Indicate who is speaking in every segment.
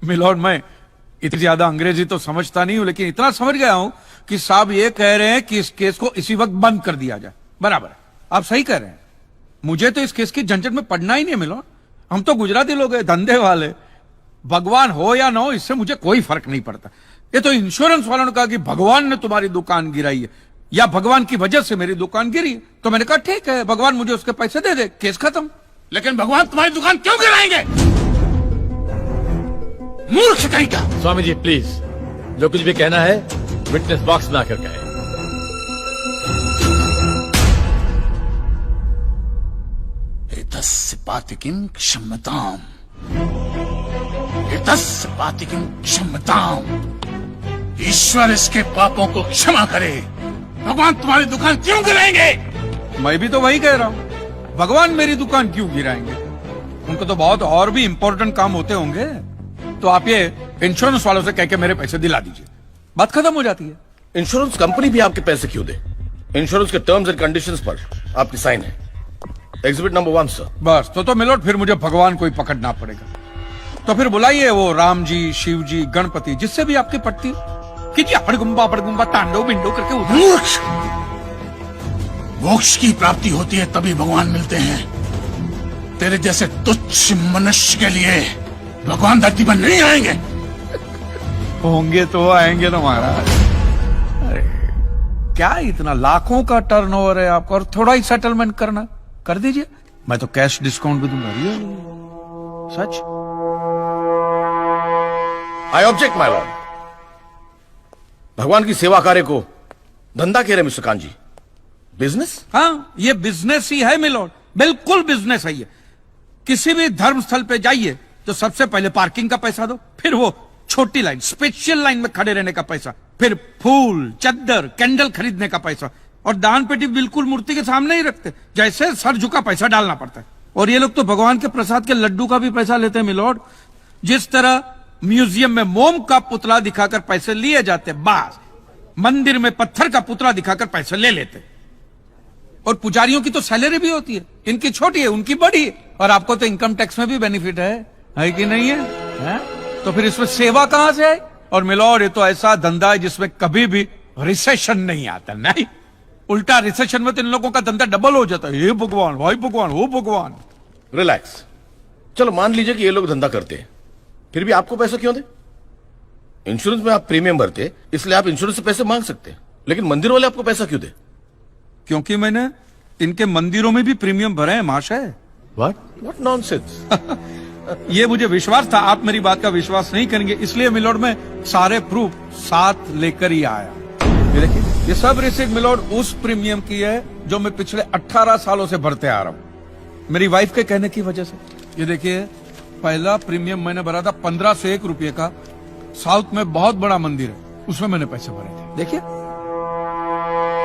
Speaker 1: Milord, मैं इतनी ज्यादा अंग्रेजी तो समझता नहीं हूं, लेकिन इतना समझ गया हूं कि साहब ये कह रहे हैं कि इस केस को इसी वक्त बंद कर दिया जाए। बराबर है, आप सही कह रहे हैं। मुझे तो इस केस की झंझट में पड़ना ही नहीं है मिलोड। हम तो गुजराती लोग हैं, धंधे वाले। भगवान हो या ना हो, इससे मुझे कोई फर्क नहीं पड़ता। ये तो इंश्योरेंस वालों ने कहा कि भगवान ने तुम्हारी दुकान गिराई है या भगवान की वजह से मेरी दुकान गिरी, तो मैंने कहा ठीक है, भगवान मुझे उसके पैसे दे दे, केस खत्म।
Speaker 2: लेकिन भगवान तुम्हारी दुकान क्यों गिराएंगे? मूर्ख कहीं का।
Speaker 3: स्वामी जी प्लीज, जो कुछ भी कहना है विटनेस बॉक्स में आकर कहें।
Speaker 2: एतस्य पातिकीं क्षम्यताम्, एतस्य पातिकीं क्षम्यताम्। ईश्वर इसके पापों को क्षमा करे। भगवान तुम्हारी दुकान क्यों गिराएंगे?
Speaker 1: मैं भी तो वही कह रहा हूं, भगवान मेरी दुकान क्यों गिराएंगे? उनको तो बहुत और भी इंपॉर्टेंट काम होते होंगे। तो आप ये इंश्योरेंस वालों से कह के मेरे पैसे दिला दीजिए, बात खत्म हो जाती है।
Speaker 4: इंश्योरेंस कंपनी भी आपके पैसे क्यों दे? इंश्योरेंस के टर्म्स एंड कंडीशंस पर आपकी साइन है। Exhibit number 1 sir.
Speaker 1: बस तो मिलोड, फिर मुझे भगवान को ही पकड़ना पड़ेगा। तो फिर बुलाइए वो राम जी, शिव जी, गणपति, जिससे भी आपकी पटती कीजिए। हड़गुम्बा तांडव बिंडो करके उधर।
Speaker 2: मूर्ख! मोक्ष की प्राप्ति होती है तभी भगवान मिलते हैं। तेरे जैसे तुच्छ मनुष्य के लिए भगवान धरती पर नहीं आएंगे।
Speaker 1: होंगे तो आएंगे ना महाराज। अरे क्या इतना लाखों का टर्नओवर है आपको, और थोड़ा ही सेटलमेंट करना, कर दीजिए। मैं तो कैश डिस्काउंट भी दूंगा। सच।
Speaker 4: I object my lord. भगवान की सेवा कार्य को धंधा कह रहे मिस्टर कांजी, बिजनेस?
Speaker 1: हाँ, ये बिजनेस ही है मिलोड, बिल्कुल बिजनेस है ये। किसी भी धर्म स्थल पे जाइए तो सबसे पहले पार्किंग का पैसा दो, फिर वो छोटी लाइन, स्पेशल लाइन में खड़े रहने का पैसा, फिर फूल, चद्दर, कैंडल खरीदने का पैसा, और दान पेटी बिल्कुल मूर्ति के सामने ही रखते, जैसे सर झुका पैसा डालना पड़ता है। और ये लोग तो भगवान के प्रसाद के लड्डू का भी पैसा लेते हैं मिलोड। जिस तरह म्यूजियम में मोम का पुतला दिखाकर पैसे लिए जाते, बस मंदिर में पत्थर का पुतला दिखाकर पैसे ले लेते। और पुजारियों की तो सैलरी भी होती है, इनकी छोटी है, उनकी बड़ी है। और आपको तो इनकम टैक्स में भी बेनिफिट है कि नहीं है? तो फिर इसमें सेवा कहां से है? और मिलोड, ये तो ऐसा धंधा है जिसमें कभी भी रिसेशन नहीं आता। नहीं, उल्टा रिसेशन में तो इन लोगों का धंधा डबल हो जाता है। हे भगवान, भाई भगवान, हो भगवान।
Speaker 4: रिलैक्स। चलो मान लीजिए कि ये लोग धंधा करते हैं, फिर भी आपको पैसा क्यों दे? इंश्योरेंस में आप प्रीमियम भरते, इसलिए आप इंश्योरेंस से पैसे मांग सकते हैं, लेकिन मंदिर वाले आपको पैसा क्यों दे?
Speaker 1: क्योंकि मैंने इनके मंदिरों में भी प्रीमियम भरे हैं महाशय।
Speaker 4: What nonsense.
Speaker 1: ये मुझे विश्वास था, आप मेरी बात का विश्वास नहीं करेंगे, इसलिए मिलोड में सारे प्रूफ साथ लेकर ही आया। ये देखिए, ये सब रिसीट मिलोड उस प्रीमियम की है जो मैं पिछले 18 सालों से भरते आ रहा हूं, मेरी वाइफ के कहने की वजह से। ये देखिए, पहला प्रीमियम मैंने भरा था 1501 रुपये का, साउथ में बहुत बड़ा मंदिर है, उसमें मैंने पैसे भरे थे। देखिए,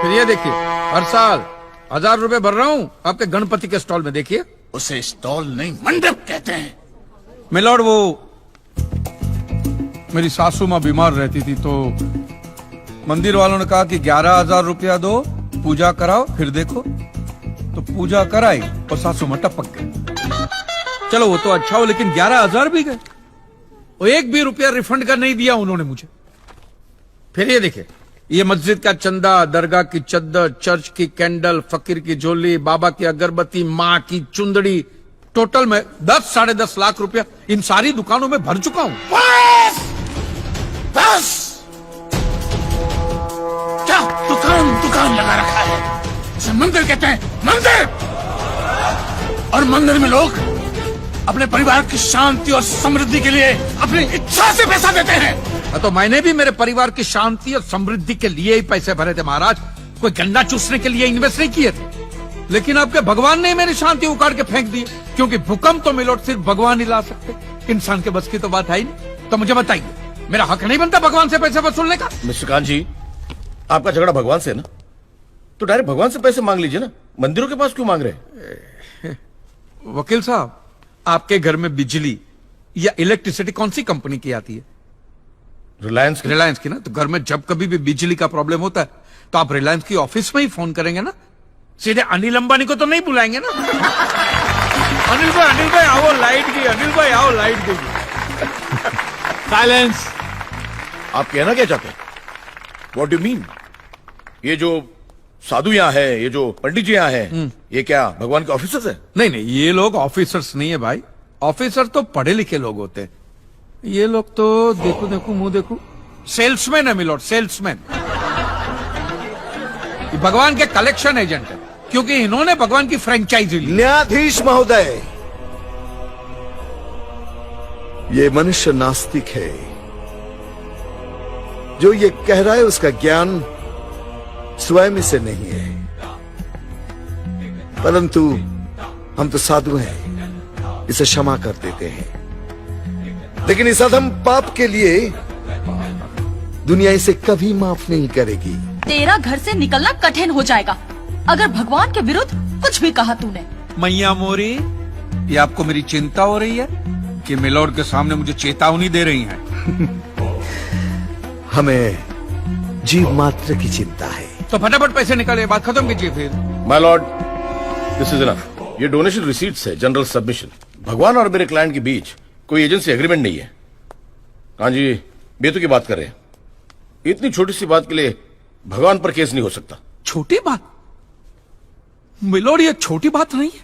Speaker 1: फिर ये देखिए, हर साल 1000 रुपए भर रहा हूं आपके गणपति के स्टॉल में। देखिए,
Speaker 2: उसे स्टॉल नहीं मंडप कहते हैं।
Speaker 1: मिलोड, वो मेरी सासू माँ बीमार रहती थी, तो मंदिर वालों ने कहा कि 11,000 रुपया दो, पूजा कराओ, फिर देखो। तो पूजा कराई और सासू माँ टपक गई। चलो वो तो अच्छा हो, लेकिन 11,000 भी गए, वो एक भी रुपया रिफंड का नहीं दिया उन्होंने मुझे। फिर ये देखिए, ये मस्जिद का चंदा, दरगाह की चद्दर, चर्च की कैंडल, फकीर की झोली, बाबा की अगरबत्ती, माँ की चुंदड़ी, टोटल में 10-10.5 लाख रुपया इन सारी दुकानों में भर चुका हूं।
Speaker 2: बस! बस! क्या दुकान लगा रखा है? इसे मंदिर कहते हैं, मंदिर! और मंदिर में लोग अपने परिवार की शांति और समृद्धि के लिए अपनी इच्छा से पैसा देते हैं।
Speaker 1: तो मैंने भी मेरे परिवार की शांति और समृद्धि के लिए ही पैसे भरे थे महाराज, कोई गन्ना चूसने के लिए इन्वेस्ट नहीं किए थे। लेकिन आपके भगवान ने मेरी शांति उखाड़ के फेंक दी, क्योंकि भूकंप तो मिलोड सिर्फ भगवान ही ला सकते, इंसान के बस की तो बात है ही नहीं। तो मुझे बताइए, मेरा हक नहीं बनता भगवान से पैसे वसूलने का?
Speaker 4: मिस्टर कांजी, आपका झगड़ा भगवान से है ना, तो डायरेक्ट भगवान से पैसे मांग लीजिए ना, मंदिरों के पास क्यों मांग रहे?
Speaker 1: वकील साहब, आपके घर में बिजली या इलेक्ट्रिसिटी कौन सी कंपनी की आती है?
Speaker 4: रिलायंस
Speaker 1: की ना। तो घर में जब कभी भी बिजली का प्रॉब्लम होता है तो आप रिलायंस की ऑफिस में ही फोन करेंगे ना, सीधे अनिल अंबानी को तो नहीं बुलाएंगे ना। अनिल भाई आओ लाइट गई, अनिल भाई आओ लाइट गई।
Speaker 3: साइलेंस।
Speaker 4: आप कहना क्या चाहते हैं? What do mean? ये जो साधु यहाँ है, ये जो पंडित जी यहाँ है, ये क्या भगवान के ऑफिसर्स है?
Speaker 1: नहीं नहीं, ये लोग ऑफिसर्स नहीं है भाई। ऑफिसर तो पढ़े लिखे लोग होते हैं। ये लोग तो देखो देखो मुंह देखो, सेल्समैन है मिलोड, सेल्समैन। ये भगवान के कलेक्शन एजेंट है, क्योंकि इन्होंने भगवान की फ्रेंचाइजी ली।
Speaker 5: न्यायाधीश महोदय, ये मनुष्य नास्तिक है। जो ये कह रहा है उसका ज्ञान स्वयं से नहीं है, परंतु हम तो साधु हैं, इसे क्षमा कर देते हैं। लेकिन इस अधम पाप के लिए दुनिया इसे कभी माफ नहीं करेगी।
Speaker 6: तेरा घर से निकलना कठिन हो जाएगा अगर भगवान के विरुद्ध कुछ भी कहा तूने।
Speaker 1: मैया मोरी, ये आपको मेरी चिंता हो रही है कि मिलोड के सामने मुझे चेतावनी दे रही हैं?
Speaker 5: हमें जीव मात्र की चिंता है।
Speaker 1: तो फटाफट पैसे निकाले, बात खत्म कीजिए फिर।
Speaker 4: My Lord, this is enough. ये डोनेशन रिसीट्स है, जनरल सबमिशन। भगवान और मेरे क्लाइंट के बीच कोई एजेंसी एग्रीमेंट नहीं है। हाँ जी, बेतु की बात कर रहे हैं। इतनी छोटी सी बात के लिए भगवान पर केस नहीं हो सकता।
Speaker 1: छोटी बात मिलोड, ये छोटी बात नहीं है।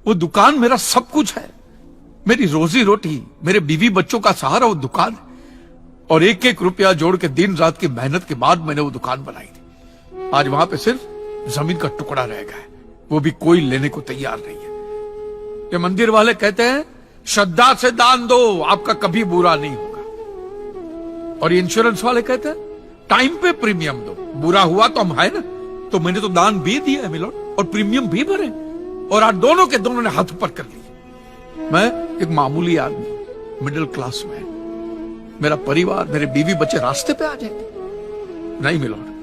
Speaker 1: वो दुकान मेरा सब कुछ है, मेरी रोजी रोटी, मेरे बीवी बच्चों का सहारा वो दुकान है। और एक एक रुपया जोड़ के दिन रात की मेहनत के बाद मैंने वो दुकान बनाई थी। आज वहां पे सिर्फ जमीन का टुकड़ा रह गया है, वो भी कोई लेने को तैयार नहीं है। ये मंदिर वाले कहते हैं श्रद्धा से दान दो, आपका कभी बुरा नहीं होगा। और ये इंश्योरेंस वाले कहते हैं टाइम पे प्रीमियम दो, बुरा हुआ तो हम है ना। तो मैंने तो दान भी दिया है मिलोड, और प्रीमियम भी भरे, और आज दोनों के दोनों ने हाथ ऊपर कर लिए। मैं एक मामूली आदमी, मिडिल क्लास में, मेरा परिवार, मेरे बीवी बच्चे रास्ते पे आ जाएंगे। नहीं मिलोड,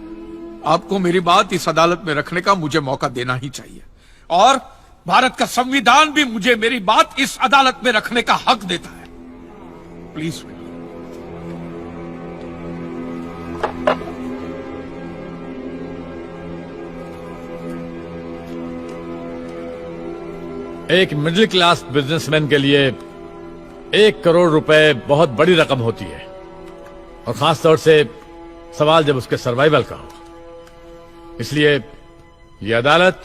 Speaker 1: आपको मेरी बात इस अदालत में रखने का मुझे मौका देना ही चाहिए। और भारत का संविधान भी मुझे मेरी बात इस अदालत में रखने का हक देता है। प्लीज
Speaker 3: एक मिडिल क्लास बिजनेसमैन के लिए 1 करोड़ रुपए बहुत बड़ी रकम होती है, और खास तौर से सवाल जब उसके सर्वाइवल का हो। इसलिए यह अदालत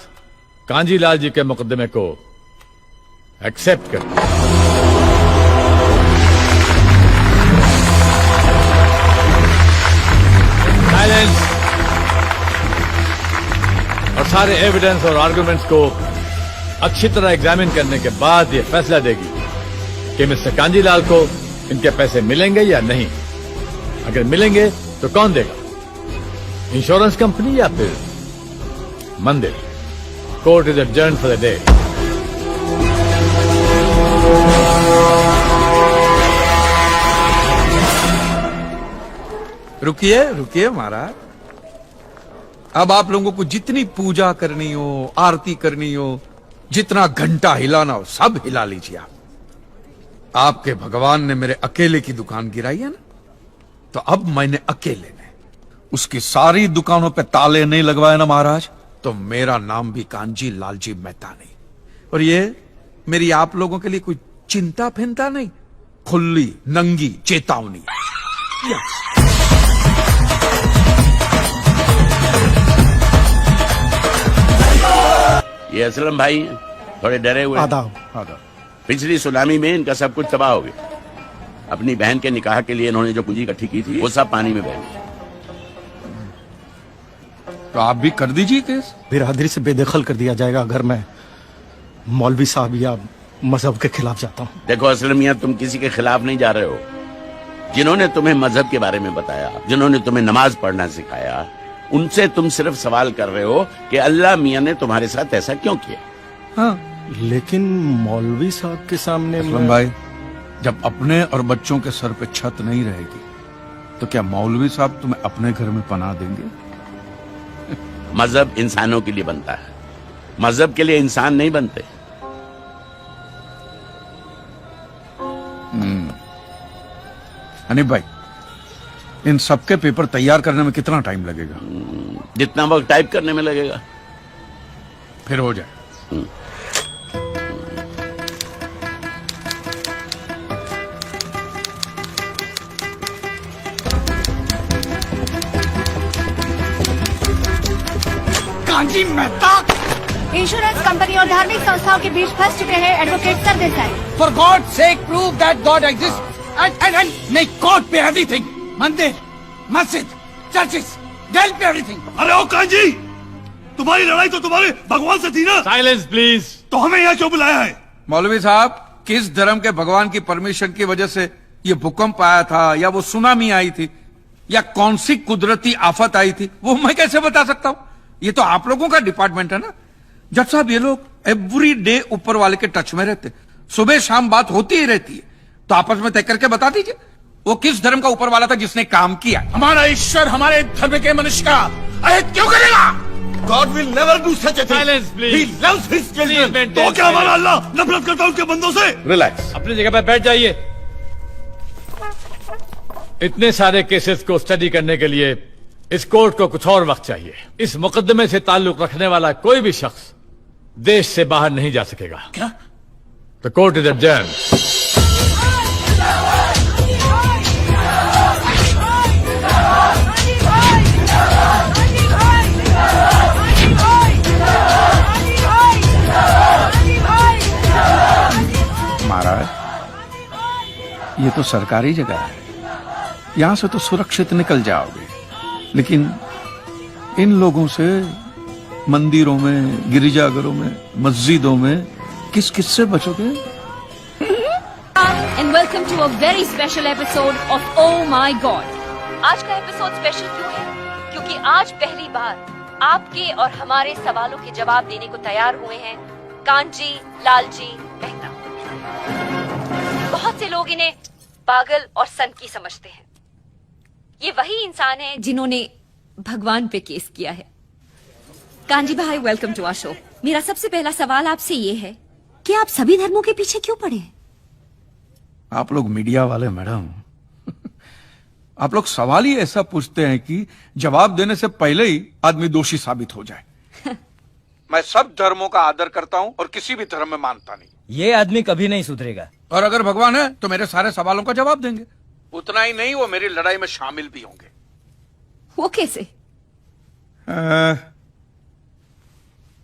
Speaker 3: कांजीलाल जी के मुकदमे को एक्सेप्ट करती है। साइलेंस। और सारे एविडेंस और आर्गुमेंट्स को अच्छी तरह एग्जामिन करने के बाद यह फैसला देगी कि मिस्टर कांजीलाल को इनके पैसे मिलेंगे या नहीं। अगर मिलेंगे तो कौन देगा, इंश्योरेंस कंपनी या फिर मंदिर? Court is adjourn for the day.
Speaker 1: रुकिए रुकिए महाराज, अब आप लोगों को जितनी पूजा करनी हो, आरती करनी हो, जितना घंटा हिलाना हो, सब हिला लीजिए आप। आपके भगवान ने मेरे अकेले की दुकान गिराई है ना, तो अब मैंने अकेले ने उसकी सारी दुकानों पे ताले नहीं लगवाए ना महाराज, तो मेरा नाम भी कांजी लालजी मेहता नहीं। और ये मेरी आप लोगों के लिए कोई चिंता फिंता नहीं, खुली नंगी चेतावनी।
Speaker 7: ये असलम भाई थोड़े डरे हुए।
Speaker 2: आदाब।
Speaker 7: पिछली सुनामी में इनका सब कुछ तबाह हो गया। अपनी बहन के निकाह के लिए इन्होंने जो पूंजी इकट्ठी की थी वो सब पानी में बह गई।
Speaker 1: तो आप भी कर दीजिए केस।
Speaker 2: बिरादरी से बेदखल कर दिया जाएगा अगर मैं मौलवी साहब या मजहब के खिलाफ जाता हूँ।
Speaker 7: देखो असलम मियां, तुम किसी के खिलाफ नहीं जा रहे हो। जिन्होंने तुम्हें मजहब के बारे में बताया, जिन्होंने तुम्हें नमाज पढ़ना सिखाया, उनसे तुम सिर्फ सवाल कर रहे हो कि अल्लाह मियां ने तुम्हारे साथ ऐसा क्यों किया।
Speaker 1: हाँ,
Speaker 2: लेकिन मौलवी साहब के सामने
Speaker 1: असलम भाई, जब अपने और बच्चों के सर पे छत नहीं रहेगी तो क्या मौलवी साहब तुम्हें अपने घर में पनाह देंगे?
Speaker 7: मजहब इंसानों के लिए बनता है, मजहब के लिए इंसान नहीं बनते।
Speaker 1: हनीफ भाई, इन सबके पेपर तैयार करने में कितना टाइम लगेगा?
Speaker 7: जितना वक्त टाइप करने में लगेगा।
Speaker 1: फिर हो जाए।
Speaker 2: कांजी मेहता।
Speaker 8: इंश्योरेंस कंपनी और धार्मिक संस्थाओं के बीच फंस चुके हैं advocate Sardesai.
Speaker 1: For God sake prove that God exist and make God पे एवरीथिंग। मंदिर, मस्जिद, चर्चेस, डेल पे एवरीथिंग।
Speaker 2: अरे ओ कांजी, तुम्हारी लड़ाई तो तुम्हारे भगवान से थी ना,
Speaker 3: साइलेंस प्लीज।
Speaker 2: तो हमें यहाँ क्यों बुलाया है?
Speaker 1: मौलवी साहब, किस धर्म के भगवान की परमिशन की वजह से ये भूकंप आया था, या वो सुनामी आई थी, या कौन सी कुदरती आफत आई थी, वो मैं कैसे बता सकता हूं? ये तो आप लोगों का डिपार्टमेंट है ना। जज साहब, ये लोग एवरी डे ऊपर वाले के टच में रहते, सुबह शाम बात होती ही रहती है, तो आपस में तय करके बता दीजिए वो किस धर्म का ऊपर वाला था जिसने काम किया।
Speaker 2: हमारा ईश्वर हमारे धर्म के मनुष्य का अहित क्यों करेगा?
Speaker 5: God will never do such a thing.
Speaker 3: Silence, please.
Speaker 5: He loves his children.
Speaker 2: तो क्या हमारा अल्लाह नफरत करता है उसके बंदों से?
Speaker 4: रिलैक्स।
Speaker 3: अपनी जगह पर बैठ जाइए। इतने सारे केसेस को स्टडी करने के लिए इस कोर्ट को कुछ और वक्त चाहिए। इस मुकदमे से ताल्लुक रखने वाला कोई भी शख्स देश से बाहर नहीं जा सकेगा।
Speaker 2: क्या?
Speaker 3: The court is adjourned.
Speaker 1: महाराज, ये तो सरकारी जगह है, यहां से तो सुरक्षित निकल जाओगे, लेकिन इन लोगों से मंदिरों में, गिरिजाघरों में, मस्जिदों में किस किस से बचोगे?
Speaker 8: And welcome to a very special episode of oh my god.
Speaker 6: आज का एपिसोड स्पेशल क्यों है? क्योंकि आज पहली बार आपके और हमारे सवालों के जवाब देने को तैयार हुए हैं कांजी लालजी मेहता। बहुत से लोग इन्हें पागल और सनकी समझते हैं। ये वही इंसान है जिन्होंने भगवान पे केस किया है। कांजी भाई, वेलकम टू आवर शो। मेरा सबसे पहला सवाल आपसे ये है कि आप सभी धर्मों के पीछे क्यों पड़े हैं?
Speaker 1: आप लोग मीडिया वाले मैडम, आप लोग सवाल ही ऐसा पूछते हैं कि जवाब देने से पहले ही आदमी दोषी साबित हो जाए। मैं सब धर्मों का आदर करता हूं और किसी भी धर्म में मानता नहीं।
Speaker 9: ये आदमी कभी नहीं सुधरेगा।
Speaker 1: और अगर भगवान है तो मेरे सारे सवालों का जवाब देंगे। उतना ही नहीं, वो मेरी लड़ाई में शामिल भी होंगे।
Speaker 6: वो कैसे?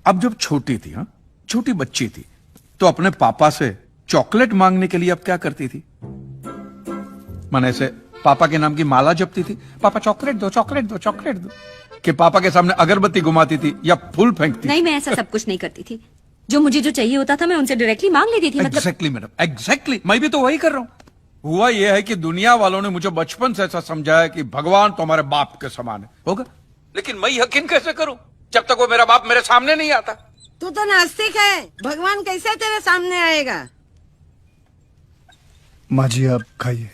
Speaker 1: अब जब छोटी थी, हाँ, छोटी बच्ची थी, तो अपने पापा से चॉकलेट मांगने के लिए अब क्या करती थी? माने ऐसे पापा के नाम की माला जपती थी, पापा चॉकलेट दो, चॉकलेट दो, चॉकलेट दो, कि पापा के सामने अगरबत्ती घुमाती थी या फूल फेंकती?
Speaker 6: नहीं, मैं ऐसा सब कुछ नहीं करती थी। जो मुझे जो चाहिए होता था मैं उनसे डायरेक्टली मांग लेती थी। मतलब
Speaker 1: एग्जैक्टली मैडम, एग्जैक्टली। मैं भी तो वही कर रहा हूं। हुआ यह है कि दुनिया वालों ने मुझे बचपन से ऐसा समझाया कि भगवान तो हमारे बाप के समान है, होगा, लेकिन मैं यकीन कैसे करूं जब तक वो मेरा बाप मेरे सामने नहीं आता?
Speaker 10: तू तो नास्तिक है, भगवान कैसे तेरे सामने आएगा?
Speaker 11: माँ जी आप खाइए।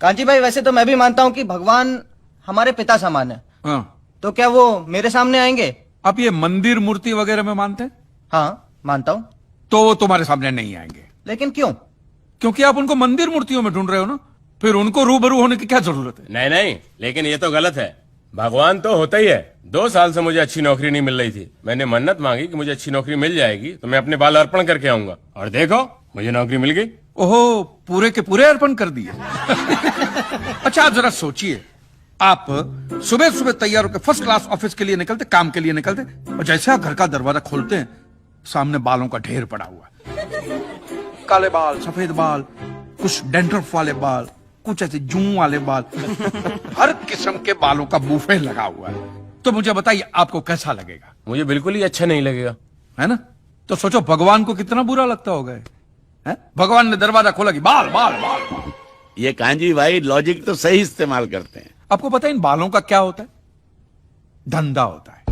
Speaker 9: कांची भाई, वैसे तो मैं भी मानता हूँ कि भगवान हमारे पिता समान है।
Speaker 1: हाँ।
Speaker 9: तो क्या वो मेरे सामने आएंगे?
Speaker 1: आप ये मंदिर मूर्ति वगैरह में मानते हैं?
Speaker 9: हाँ, मानता हूँ।
Speaker 1: तो वो तुम्हारे सामने नहीं आएंगे।
Speaker 9: लेकिन क्यों?
Speaker 1: क्योंकि आप उनको मंदिर मूर्तियों में ढूंढ रहे हो ना, फिर उनको रूबरू होने की क्या जरूरत है?
Speaker 12: नहीं नहीं, लेकिन ये तो गलत है। भगवान तो होता ही है। 2 साल से मुझे अच्छी नौकरी नहीं मिल रही थी। मैंने मन्नत मांगी कि मुझे अच्छी नौकरी मिल जाएगी तो मैं अपने बाल अर्पण करके आऊंगा, और देखो मुझे नौकरी मिल गई।
Speaker 1: ओहो, पूरे के पूरे अर्पण कर दिए। अच्छा, आप जरा सोचिए, आप सुबह सुबह तैयार होकर फर्स्ट क्लास ऑफिस के लिए निकलते, काम के लिए निकलते, और जैसे आप घर का दरवाजा खोलते हैं, सामने बालों का ढेर पड़ा हुआ, काले बाल, सफेद बाल, कुछ डेंड्रफ वाले बाल, कुछ ऐसे जूं वाले बाल, हर किस्म के बालों का बूफे लगा हुआ है। तो मुझे बताइए, आपको कैसा लगेगा?
Speaker 12: मुझे बिल्कुल ही अच्छा नहीं लगेगा,
Speaker 1: है ना? तो सोचो भगवान को कितना बुरा लगता होगा। है? भगवान ने दरवाजा खोला कि बाल बाल बाल बाल।
Speaker 7: ये कांजी भाई लॉजिक तो सही इस्तेमाल करते हैं।
Speaker 1: आपको पता है इन बालों का क्या होता है? धंधा होता है,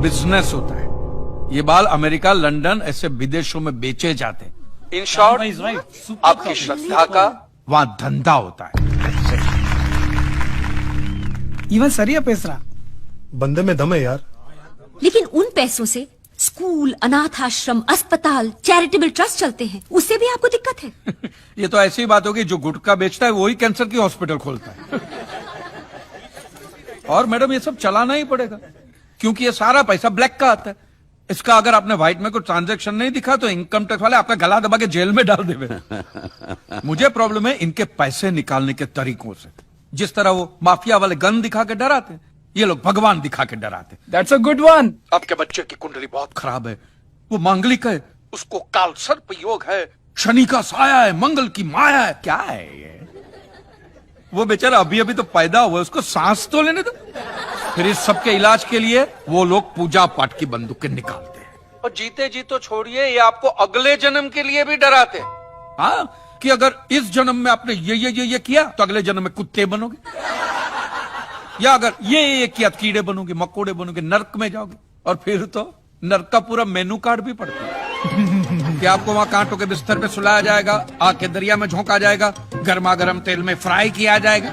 Speaker 1: बिजनेस होता है। ये बाल अमेरिका, लंदन, ऐसे विदेशों में बेचे जाते हैं। इन शॉर्ट, आपकी श्रद्धा का वहां धंधा होता है।
Speaker 11: इवन सरिया पैसरा बंदे में दम है यार।
Speaker 6: लेकिन उन पैसों से स्कूल, अनाथ आश्रम, अस्पताल, चैरिटेबल ट्रस्ट चलते हैं, उससे भी आपको दिक्कत है?
Speaker 1: ये तो ऐसी बात होगी, जो गुटखा बेचता है वही कैंसर की हॉस्पिटल खोलता है। और मैडम ये सब चलाना ही पड़ेगा, क्योंकि ये सारा पैसा ब्लैक का आता है। इसका अगर आपने व्हाइट में कोई ट्रांजैक्शन नहीं दिखा तो इनकम टैक्स वाले आपका गला दबा के जेल में डाल देवे। मुझे प्रॉब्लम है इनके पैसे निकालने के तरीकों से। जिस तरह वो माफिया वाले गन दिखा के डराते हैं, ये लोग भगवान दिखा के डराते।
Speaker 11: That's a good one.
Speaker 1: आपके बच्चे की कुंडली बहुत खराब है, वो मांगलिक है, उसको काल सर्प योग है, शनि का साया है, मंगल की माया है। क्या है ये? वो बेचारा अभी अभी तो पैदा हुआ, उसको सांस तो लेने दो। फिर इस सब के इलाज के लिए वो लोग पूजा पाठ की बंदूकें निकालते हैं, और जीते जी तो छोड़िए, ये आपको अगले जन्म के लिए भी डराते हैं। हाँ, कि अगर इस जन्म में आपने ये किया तो अगले जन्म में कुत्ते बनोगे, या अगर ये किया तो कीड़े बनोगे, मकोड़े बनोगे, नर्क में जाओगे। और फिर तो नर्क का पूरा मेनू कार्ड भी पड़ता है कि आपको वहां कांटों के बिस्तर पे सुलाया जाएगा, आके दरिया में झोंका जाएगा, गर्मा गर्म तेल में फ्राई किया जाएगा।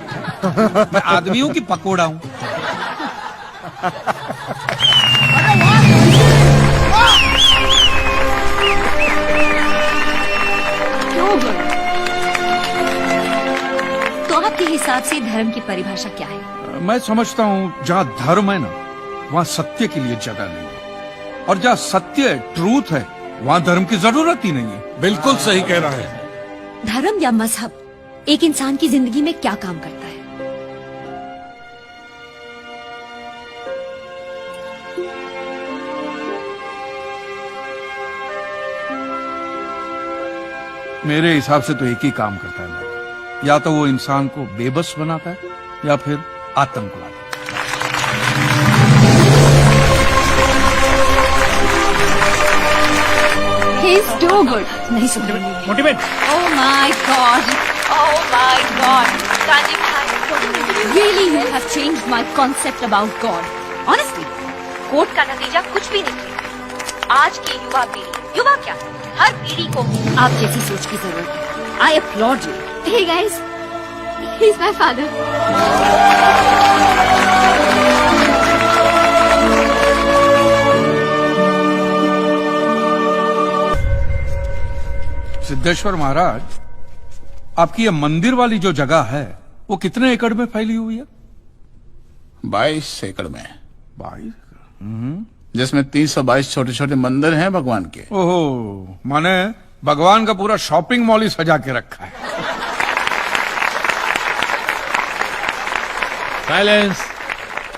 Speaker 1: मैं आदमी हूं कि पकोड़ा हूं?
Speaker 6: तो आपके हिसाब से धर्म की परिभाषा क्या है?
Speaker 1: मैं समझता हूं जहां धर्म है ना, वहां सत्य के लिए जगह नहीं है, और जहां सत्य है, ट्रूथ है, वहां धर्म की जरूरत ही नहीं है।
Speaker 2: बिल्कुल सही कह रहा है।
Speaker 6: धर्म या मजहब एक इंसान की जिंदगी में क्या काम करता है?
Speaker 1: मेरे हिसाब से तो एक ही काम करता है, या तो वो इंसान को बेबस बनाता है, या फिर आतंकवाद।
Speaker 6: He's too good. नहीं सुन रही।
Speaker 11: Motivate.
Speaker 6: Oh my God. Oh my God. Kanji भाई, really you have changed my concept about God. Honestly, court का नतीजा कुछ भी नहीं है। आज की युवा पीढ़ी, युवा क्या, हर पीढ़ी को आप जैसी सोच की जरूरत है। I applaud you. Hey guys, he's my father.
Speaker 1: Siddheshwar महाराज, आपकी ये मंदिर वाली जो जगह है वो कितने एकड़ में फैली हुई है?
Speaker 2: 22 एकड़ में,
Speaker 1: 22,
Speaker 2: जिसमें 322 छोटे छोटे मंदिर हैं भगवान के।
Speaker 1: ओहो, माने भगवान का पूरा शॉपिंग मॉल ही सजा के रखा है।
Speaker 3: साइलेंस।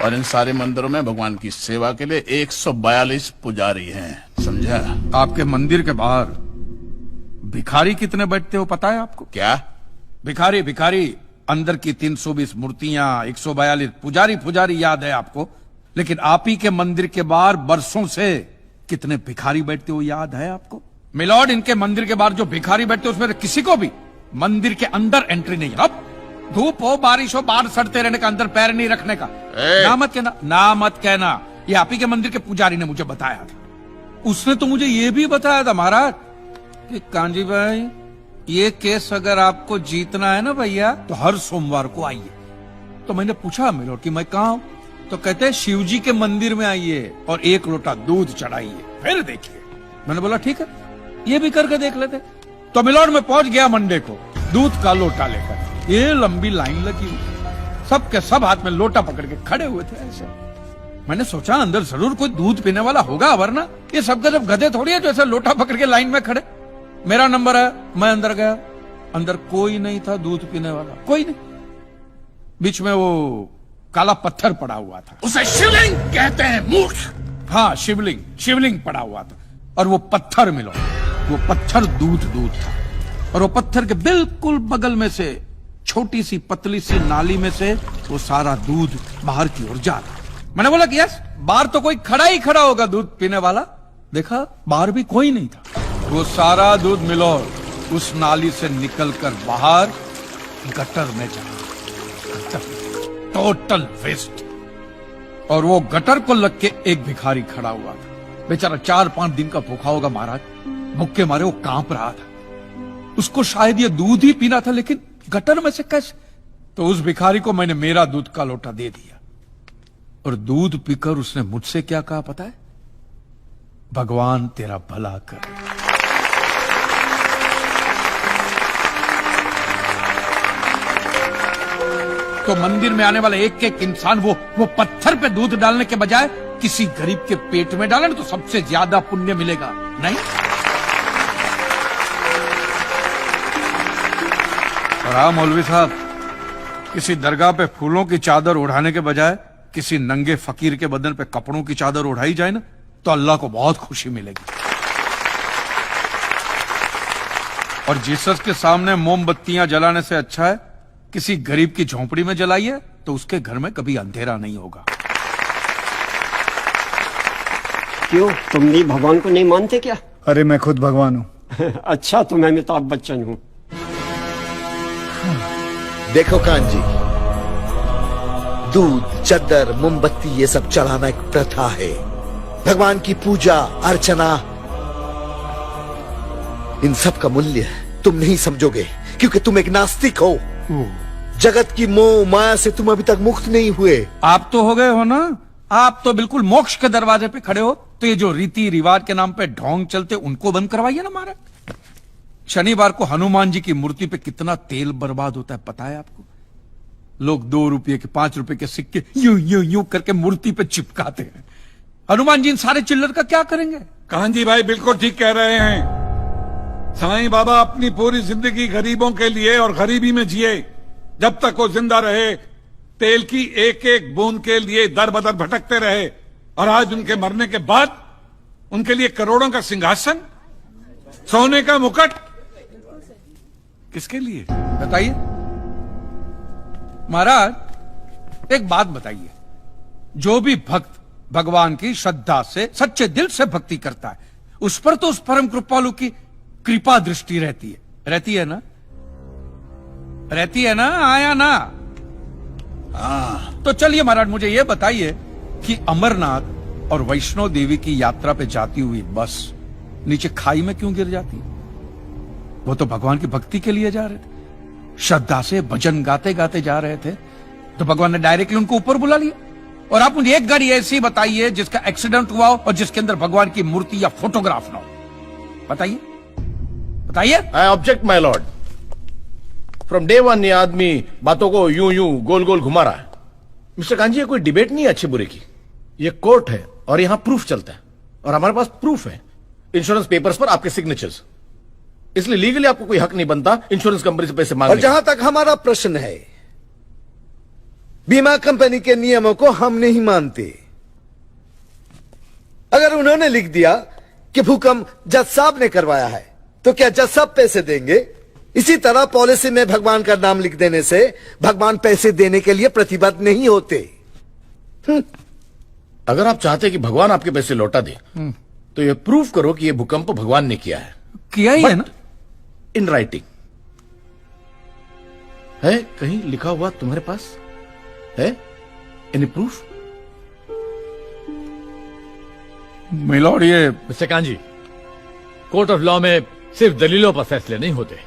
Speaker 2: और इन सारे मंदिरों में भगवान की सेवा के लिए 142 पुजारी हैं, समझा?
Speaker 1: आपके मंदिर के बाहर भिखारी कितने बैठते हो पता है आपको?
Speaker 2: क्या?
Speaker 1: भिखारी अंदर की 320 मूर्तियां, 142 पुजारी याद है आपको, लेकिन आप ही के मंदिर के बाहर बरसों से कितने भिखारी बैठते हो याद है आपको? मिलॉर्ड, इनके मंदिर के बाहर जो भिखारी बैठते उसमें किसी को भी मंदिर के अंदर एंट्री नहीं है। अब धूप हो, बारिश हो, बाहर सड़ते रहने का, अंदर पैर नहीं रखने का। ना मत कहना, ये आप ही के मंदिर के पुजारी ने मुझे बताया था। उसने तो मुझे ये भी बताया था महाराज कि कांजी भाई, ये केस अगर आपको जीतना है ना भैया, तो हर सोमवार को आइए। तो मैंने पूछा मिलॉर्ड कि मैं कहाँ हूं? तो कहते हैं शिव जी के मंदिर में आइए और 1 लोटा दूध चढ़ाइए, फिर देखिए। मैंने बोला ठीक है, ये भी करके देख लेते। तो मिलॉर्ड में पहुंच गया मंडे को दूध का लोटा लेकर। ये लंबी लाइन लगी हुई, सबके सब हाथ में लोटा पकड़ के खड़े हुए थे ऐसे। मैंने सोचा अंदर जरूर कोई दूध पीने वाला होगा, वरना ये सबके सब गधे थोड़ी है जो ऐसे लोटा पकड़ के लाइन में खड़े। मेरा नंबर है, मैं अंदर गया, अंदर कोई नहीं था दूध पीने वाला, कोई नहीं। बीच में वो काला पत्थर पड़ा हुआ था,
Speaker 2: उसे शिवलिंग कहते हैं, मूर्ख।
Speaker 1: हाँ, शिवलिंग पड़ा हुआ था, और वो पत्थर मिलो, वो पत्थर दूध था, और वो पत्थर के बिल्कुल बगल में से छोटी सी पतली सी नाली में से वो सारा दूध बाहर की ओर जा रहा। मैंने बोला कि यस, बाहर तो कोई खड़ा होगा दूध पीने वाला। देखा, बाहर भी कोई नहीं था। वो सारा दूध मिलो उस नाली से निकलकर बाहर गटर में जा, टोटल वेस्ट। और वो गटर को लग के एक भिखारी खड़ा हुआ था, बेचारा 4-5 दिन का भूखा होगा महाराज, भूख के मारे वो कांप रहा था। उसको शायद ये दूध ही पीना था, लेकिन गटर में से कैसे? तो उस भिखारी को मैंने मेरा दूध का लोटा दे दिया, और दूध पीकर उसने मुझसे क्या कहा पता है? भगवान तेरा भला कर। तो मंदिर में आने वाला एक एक इंसान वो पत्थर पे दूध डालने के बजाय किसी गरीब के पेट में डाले तो सबसे ज्यादा पुण्य मिलेगा, नहीं? और हाँ मौलवी साहब, किसी दरगाह पे फूलों की चादर उड़ाने के बजाय किसी नंगे फकीर के बदन पे कपड़ों की चादर उड़ाई जाए ना तो अल्लाह को बहुत खुशी मिलेगी। और जीसस के सामने मोमबत्तियां जलाने से अच्छा है किसी गरीब की झोंपड़ी में जलाइए, तो उसके घर में कभी अंधेरा नहीं होगा।
Speaker 13: क्यों, तुम भी भगवान को नहीं मानते क्या?
Speaker 11: अरे मैं खुद भगवान हूँ।
Speaker 13: अच्छा, तो मैं अमिताभ बच्चन हूँ।
Speaker 5: देखो कांजी, दूध, चद्दर, मोमबत्ती ये सब चढ़ाना एक प्रथा है। भगवान की पूजा अर्चना, इन सब का मूल्य तुम नहीं समझोगे क्योंकि तुम एक नास्तिक हो। जगत की मोह माया से तुम अभी तक मुक्त नहीं हुए।
Speaker 1: आप तो हो गए हो ना, आप तो बिल्कुल मोक्ष के दरवाजे पे खड़े हो। तो ये जो रीति रिवाज के नाम पे ढोंग चलते उनको बंद करवाइए ना महाराज। शनिवार को हनुमान जी की मूर्ति पे कितना तेल बर्बाद होता है पता है आपको? लोग 2 रुपये के 5 रुपए के सिक्के यूं यूं यूं करके मूर्ति पे चिपकाते हैं। हनुमान जी इन सारे चिल्लर का क्या करेंगे?
Speaker 2: कांजी भाई बिल्कुल ठीक कह रहे हैं। साईं बाबा अपनी पूरी जिंदगी गरीबों के लिए और गरीबी में जिए। जब तक वो जिंदा रहे तेल की एक एक बूंद के लिए दर बदर भटकते रहे, और आज उनके मरने के बाद उनके लिए करोड़ों का सिंहासन, सोने का मुकुट, किसके लिए
Speaker 1: बताइए महाराज। एक बात बताइए, जो भी भक्त भगवान की श्रद्धा से सच्चे दिल से भक्ति करता है उस पर तो उस परम कृपालु की कृपा दृष्टि रहती है ना? रहती है ना? आया ना? तो चलिए महाराज मुझे यह बताइए कि अमरनाथ और वैष्णो देवी की यात्रा पे जाती हुई बस नीचे खाई में क्यों गिर जाती है? वो तो भगवान की भक्ति के लिए जा रहे थे, श्रद्धा से भजन गाते गाते जा रहे थे, तो भगवान ने डायरेक्टली उनको ऊपर बुला लिया। और आप मुझे एक गाड़ी ऐसी बताइए जिसका एक्सीडेंट हुआ हो और जिसके अंदर भगवान की मूर्ति या फोटोग्राफ ना हो। बताइए बताइए।
Speaker 4: आई object my Lord. From day one ये आदमी बातों को यूं यूं गोल गोल घुमा रहा है। मिस्टर कांजी, ये कोई डिबेट नहीं है अच्छे बुरे की, ये कोर्ट है और यहां प्रूफ चलता है, और हमारे पास प्रूफ है, इंश्योरेंस पेपर्स पर आपके सिग्नेचर्स। इसलिए लीगली आपको कोई हक नहीं बनता इंश्योरेंस कंपनी से पैसे मांगने
Speaker 5: और जहां तक हमारा प्रश्न है, बीमा कंपनी के नियमों को हम नहीं मानते। अगर उन्होंने लिख दिया कि भूकंप जज साहब ने करवाया है तो क्या जज साहब पैसे देंगे? इसी तरह पॉलिसी में भगवान का नाम लिख देने से भगवान पैसे देने के लिए प्रतिबद्ध नहीं होते।
Speaker 4: अगर आप चाहते कि भगवान आपके पैसे लौटा दे तो ये प्रूफ करो कि ये भूकंप भगवान ने किया है।
Speaker 1: किया ही है ना?
Speaker 4: इन राइटिंग है, कहीं लिखा हुआ तुम्हारे पास है? Any proof?
Speaker 1: मिलॉर्ड, ये
Speaker 3: mister kanji, court of law में सिर्फ दलीलों पर फैसले नहीं होते।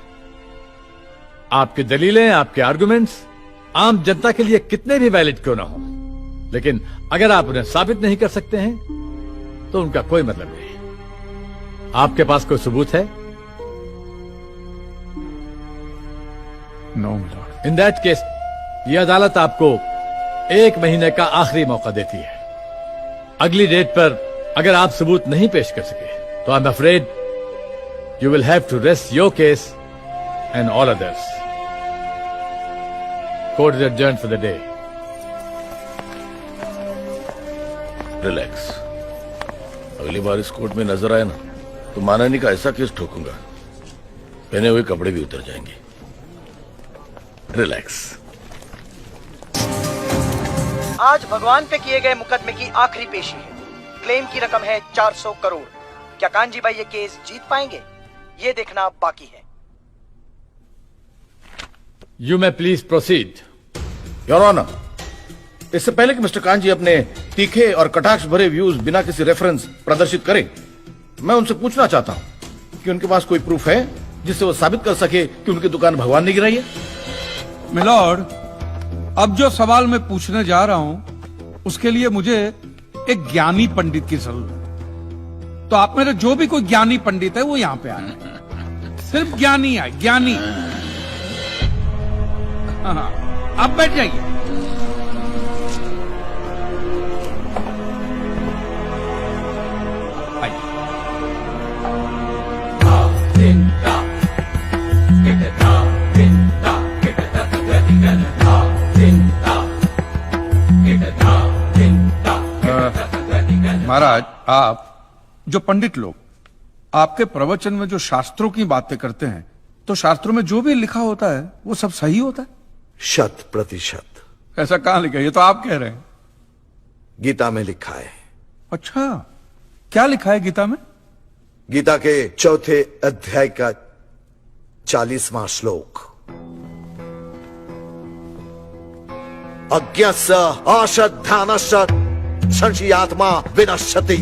Speaker 3: आपकी दलीलें, आपके आर्गुमेंट्स आम जनता के लिए कितने भी वैलिड क्यों ना हो, लेकिन अगर आप उन्हें साबित नहीं कर सकते हैं तो उनका कोई मतलब नहीं। आपके पास कोई सबूत है?
Speaker 1: No milord.
Speaker 3: In that case यह अदालत आपको 1 महीने का आखिरी मौका देती है। अगली डेट पर अगर आप सबूत नहीं पेश कर सके तो I am afraid you will have to rest your case and all others. Court is adjourned for the day.
Speaker 4: Relax. अगली बार इस कोर्ट में नजर आए ना तो मानहानि का ऐसा केस ठोकूंगा पहने हुए कपड़े भी उतर जाएंगे। रिलैक्स।
Speaker 9: आज भगवान पे किए गए मुकदमे की आखिरी पेशी है। क्लेम की रकम है 400 करोड़। क्या कांजी भाई ये केस जीत पाएंगे? ये देखना बाकी है।
Speaker 3: You may please proceed.
Speaker 4: Your honour, इससे पहले कि मिस्टर कांजी अपने तीखे और कटाक्ष भरे व्यूज बिना किसी रेफरेंस प्रदर्शित करें, मैं उनसे पूछना चाहता हूं कि उनके पास कोई प्रूफ है जिससे वो साबित कर सके कि उनकी दुकान भगवान ने गिराई है।
Speaker 1: मिलॉर्ड, अब जो सवाल मैं पूछने जा रहा हूं उसके लिए मुझे एक ज्ञानी पंडित की जरूरत है। तो आप मेरे जो भी कोई ज्ञानी पंडित है वो यहां पे आए। सिर्फ ज्ञानी आए, ज्ञानी। हाँ, आप बैठ जाइए।
Speaker 2: Get it down.
Speaker 1: महाराज, आप जो पंडित लोग आपके प्रवचन में जो शास्त्रों की बातें करते हैं, तो शास्त्रों में जो भी लिखा होता है वो सब सही होता है?
Speaker 5: 100%।
Speaker 1: ऐसा कहां लिखा है? ये तो आप कह रहे हैं।
Speaker 5: गीता में लिखा है।
Speaker 1: अच्छा, क्या लिखा है गीता में?
Speaker 5: गीता के 4थे अध्याय का 40वां श्लोक, अज्ञस्य अश्रद्धानस्य संशयात्मा विनश्यति,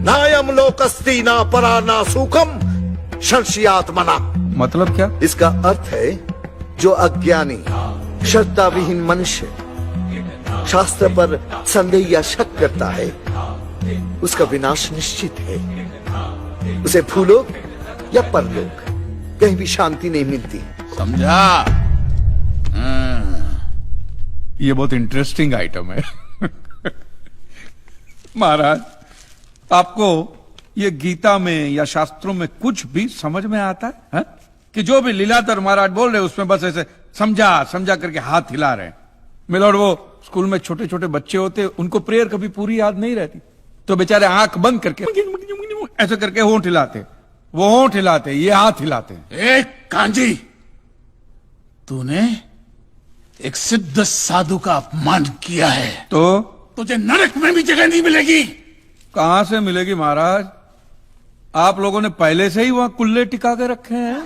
Speaker 5: नायम लोकस्ति ना परा ना सुखम संशयात्मना।
Speaker 1: मतलब क्या?
Speaker 5: इसका अर्थ है जो अज्ञानी श्रद्धा विहीन मनुष्य शास्त्र पर संदेह या शक करता है, उसका विनाश निश्चित है। उसे भूलोक या परलोक कहीं भी शांति नहीं मिलती।
Speaker 2: समझा?
Speaker 1: ये बहुत इंटरेस्टिंग आइटम है। महाराज, आपको ये गीता में या शास्त्रों में कुछ भी समझ में आता है? कि जो भी लीलाधर महाराज बोल रहे उसमें बस ऐसे समझा समझा करके हाथ हिला रहे हैं। मिलोड, वो स्कूल में छोटे छोटे बच्चे होते, उनको प्रेयर कभी पूरी याद नहीं रहती, तो बेचारे आंख बंद करके ऐसे करके होंठ हिलाते, वो होंठ हिलाते, ये हाथ हिलाते।
Speaker 2: एक कांजी, तूने एक सिद्ध साधु का अपमान किया है,
Speaker 1: तो
Speaker 2: तुझे नरक में भी जगह नहीं मिलेगी।
Speaker 1: कहां से मिलेगी महाराज? आप लोगों ने पहले से ही वहां कुल्ले टिका के रखे हैं।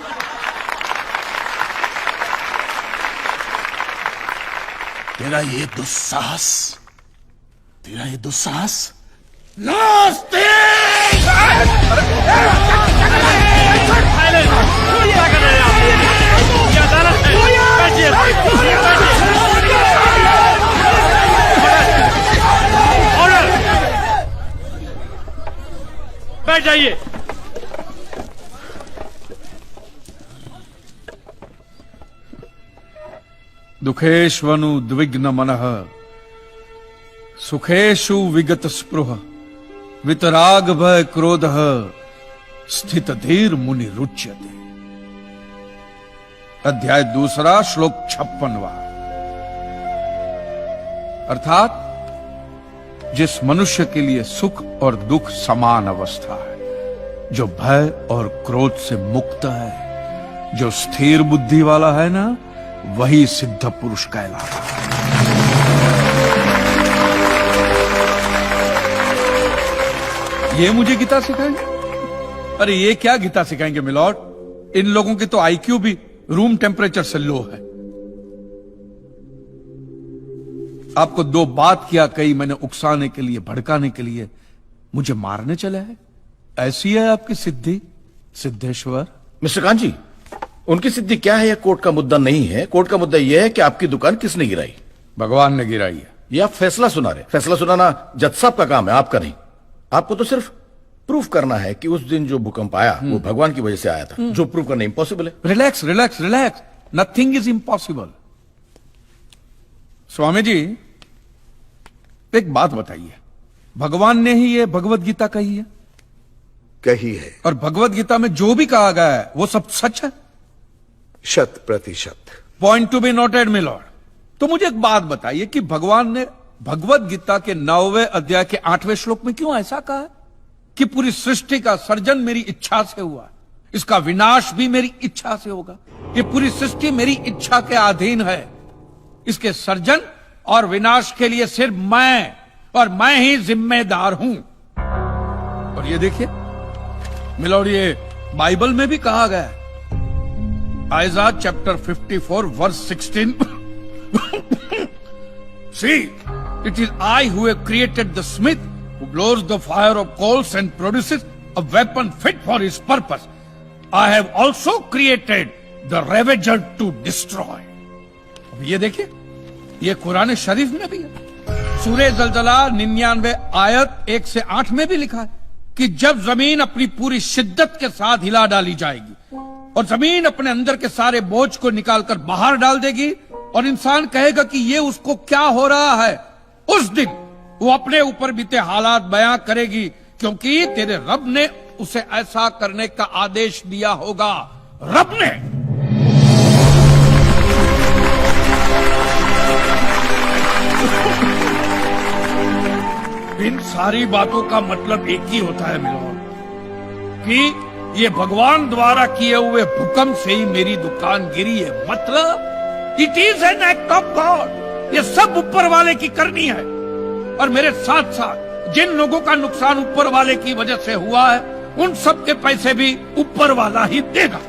Speaker 2: तेरा ये दुस्साहस नास्तिक!
Speaker 3: बैठ जाइए।
Speaker 1: दुखेष्वनु द्विग्न मनः सुखेषु विगत स्पृह वितराग भय क्रोध स्थित धीर मुनि रुच्यते। अध्याय 2 श्लोक 56वां। अर्थात जिस मनुष्य के लिए सुख और दुख समान अवस्था है, जो भय और क्रोध से मुक्त है, जो स्थिर बुद्धि वाला है ना, वही सिद्ध पुरुष कहलाता है। ये मुझे गीता सिखाएंगे? अरे ये क्या गीता सिखाएंगे मिलॉर्ड, इन लोगों की तो आईक्यू भी रूम टेम्परेचर से लो है। आपको 2 बात किया कही मैंने उकसाने के लिए, भड़काने के लिए, मुझे मारने चले हैं। ऐसी है आपकी सिद्धि सिद्धेश्वर?
Speaker 4: मिस्टर कांजी, उनकी सिद्धि क्या है यह कोर्ट का मुद्दा नहीं है। कोर्ट का मुद्दा यह है कि आपकी दुकान किसने गिराई?
Speaker 1: भगवान ने गिराई है।
Speaker 4: यह आप फैसला सुना रहे। फैसला सुनाना जज साहब का काम है, आपका नहीं। आपको तो सिर्फ प्रूफ करना है कि उस दिन जो भूकंप आया वो भगवान की वजह से आया था, जो प्रूफ करना इंपॉसिबल है।
Speaker 1: Relax relax relax, nothing is impossible. स्वामी जी, एक बात बताइए, भगवान ने ही ये भगवत गीता कही है?
Speaker 5: कही है।
Speaker 1: और भगवत गीता में जो भी कहा गया है वो सब सच है?
Speaker 5: 100%।
Speaker 1: Point to be noted milord. तो मुझे एक बात बताइए कि भगवान ने भगवत गीता के 9वें अध्याय के 8वें श्लोक में क्यों ऐसा कहा है कि पूरी सृष्टि का सर्जन मेरी इच्छा से हुआ, इसका विनाश भी मेरी इच्छा से होगा, ये पूरी सृष्टि मेरी इच्छा के अधीन है, इसके सर्जन और विनाश के लिए सिर्फ मैं और मैं ही जिम्मेदार हूं। और ये देखिए मिलॉर्ड, ये बाइबल में भी कहा गया है, Aiza chapter 54 verse 16। See, it is I who have created the smith who blows the fire of coals and produces a weapon fit for his purpose. I have also created the ravager to destroy. अब ये देखिए, ये कुरान शरीफ में भी है। सूरह जलजला 99 आयत 1 से 8 में भी लिखा है कि जब जमीन अपनी पूरी शिद्दत के साथ हिला डाली जाएगी और जमीन अपने अंदर के सारे बोझ को निकालकर बाहर डाल देगी और इंसान कहेगा कि ये उसको क्या हो रहा है, उस दिन वो अपने ऊपर बीते हालात बयां करेगी, क्योंकि तेरे रब ने उसे ऐसा करने का आदेश दिया होगा। रब ने। इन
Speaker 2: सारी बातों का मतलब एक ही होता है मिलोन, कि ये भगवान द्वारा किए हुए भूकंप से ही मेरी दुकान गिरी है। मतलब it is an act of God. ये सब ऊपर वाले की करनी है। और मेरे साथ साथ जिन लोगों का नुकसान ऊपर वाले की वजह से हुआ है, उन सब के पैसे भी ऊपर वाला ही देगा।